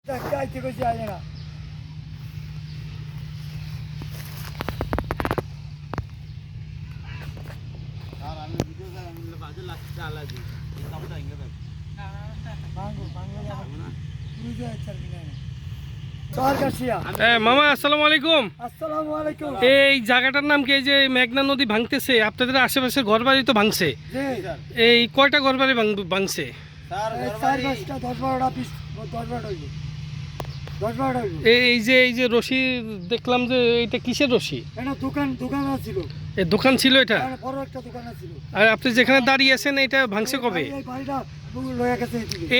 চাইতে কইছি আয় না আর আমি ভিডিও করে আমি বাজে লাগছে আলাদা এই কাপড়টা ইংগে দেখ মামা আসসালামু আলাইকুম। আসসালামু আলাইকুম। এই জায়গাটার নাম কি? এই যে মেঘনা নদী ভাঙতেছে, আপনাদের আশেপাশে ঘরবাড়ি তো ভাঙছে, এই কয়টা ঘরবাড়ি ভাঙছে? এই যে রশি দেখলাম, যে এইটা কিসের রশি? এই দোকান ছিল এটা? আর আপনি যেখানে দাঁড়িয়ে আছেন এটা ভাঙছে কবে?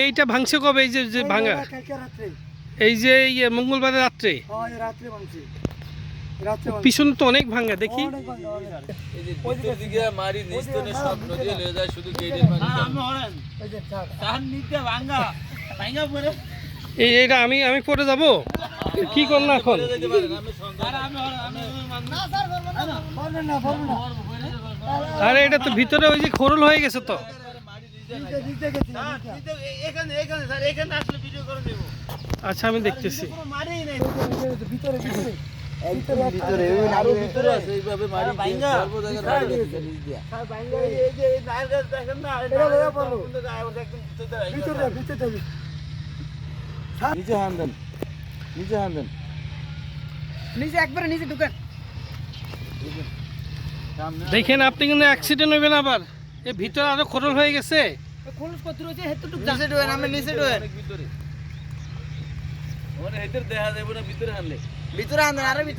এইটা ভাঙছে কবে? এই যে ভাঙা এই যে মঙ্গলবারের রাত্রে পিছনে তো অনেক ভাঙা দেখি। এইটা আমি পরে যাব, কি করলাম এখন? আরে এটা তো ভিতরে ওই যে খোরল হয়ে গেছে তো। আচ্ছা আমি দেখতেছি। দেখেন আপনি কিন্তু অ্যাক্সিডেন্ট হইবেন আবার। এই ভিতরে আরো খোরল হয়ে গেছে।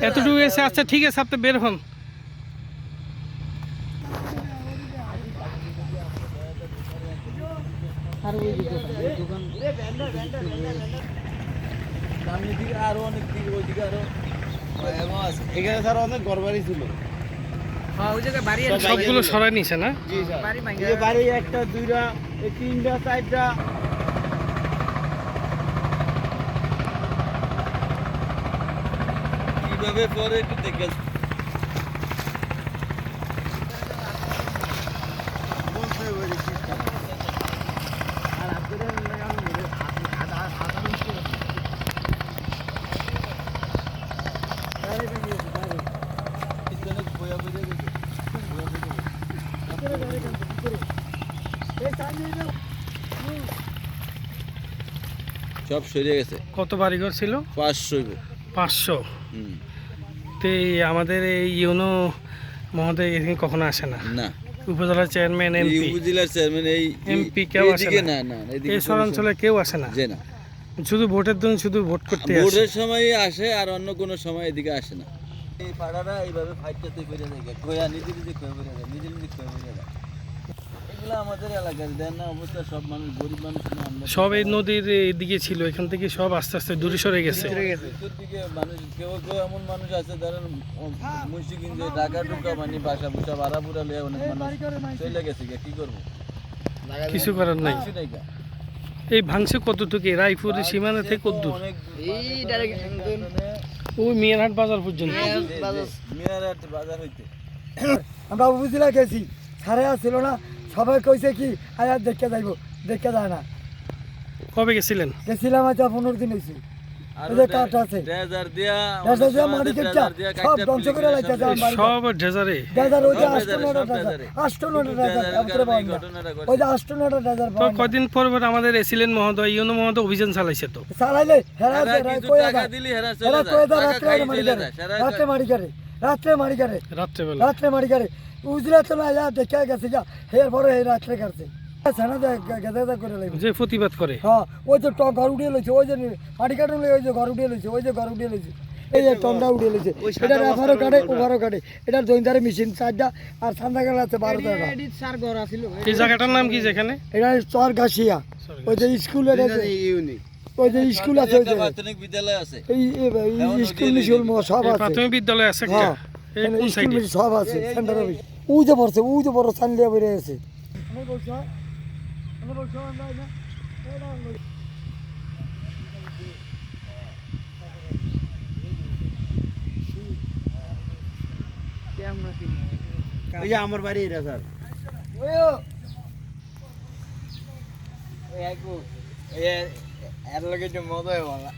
এতটুকু এসে আচ্ছা ঠিক আছে, আপনি বের হন। আরো অনেক দিকে ওইদিকে আরো এখানে স্যার অনেক ঘরবাড়ি ছিল, সবগুলো সরাই নিছে না? বাড়ি একটা দুইটা তিনটা চারটা কিভাবে পরে একটু দেখে সব সরে গেছে। কত বাড়িঘর ছিল? 500। তো আমাদের এই ইউনো মহোদয় এখানে কখনো আসে না? না। উপজেলার চেয়ারম্যান, এমপি, উপজেলার চেয়ারম্যান, এই এমপি কেউ আসে না? না, এই শহরাঞ্চলে কেউ আসে না? না, শুধু ভোটের দিন শুধু ভোট করতে আসে। ভোটের সময় আসে, আর অন্য কোনো সময় এদিকে আসে না। এই পাড়াটা এইভাবে ফাইটটাতে করে যায়, খোয়া নিজে নিজে খোয়া করে যায়, নিজে নিজে খোয়া করে যায়। এগুলো আমাদের এলাকার দেন না অবস্থা, সব মানুষ গরিব মানুষ সব এই নদীর এদিকে ছিল, এখান থেকে সব আস্তে আস্তে দূরে সরে গেছে। ভিতর দিকে মানুষ কেউ এমন মানুষ আছে ধরেন মুন্সিগঞ্জে ঢাকা ঢুকা মানে বাসা বুসা ভাড়া পুরা লিয়ে অনেক মানুষ চলে গেছে, কি করবো? কিছু করার নাই। এই ভাঙছে কতটুকু? রায়পুরের সীমানা থেকে কত দূর? ওই মিয়ারহাট বাজার পর্যন্ত। মিয়ারহাট বাজার হইতে আমরা উপজেলা গেছি, সারে আসছিল না, সবাই কইছে কি আয়ার দেখে যাইব, দেখে যায় না। কবে গেছিলেন? গেছিলাম আজ 15 দিন হয়েছে। কদিন পর আমাদের এসিলেন মহোদয়, ইউনো মহোদয় অভিযান চালাইছে তো। চালাইলে রাত্রে মারি করে উজরা তো না দেখে গেছে গা, এর পরে রাত্রে কাটছে যে প্রতিবাদ করে। হ্যাঁ, ওই যে ঘর উঠিয়ে লইছে, ওই যে মাটি কাটুন, ওই যে ঘর উঠিয়ে লইছে, ওই যে ঘর উঠিয়ে লইছে, এই যে টনটা উঠিয়ে লইছে। এটার এফারও কাটে, ওভারও কাটে। এটার জৈন্দারে মেশিন 4টা, আর সান্দাগাল আছে 12টা। এই জায়গাটার নাম কি যেখানে? এটা চর ঘাসিয়া, ওই যে স্কুলের ওই যে স্কুল আছে, ওই যে প্রাথমিক বিদ্যালয় আছে, এই স্কুল সব আছে, প্রাথমিক বিদ্যালয় আছে, সব আছে। সেন্টার অফিস ওই যে পড়ছে, ওই যে বড় চান্দিয়া বেড়ে আছে। আমার বাড়ি এটা স্যার, এর লগে একটু মজাই বলা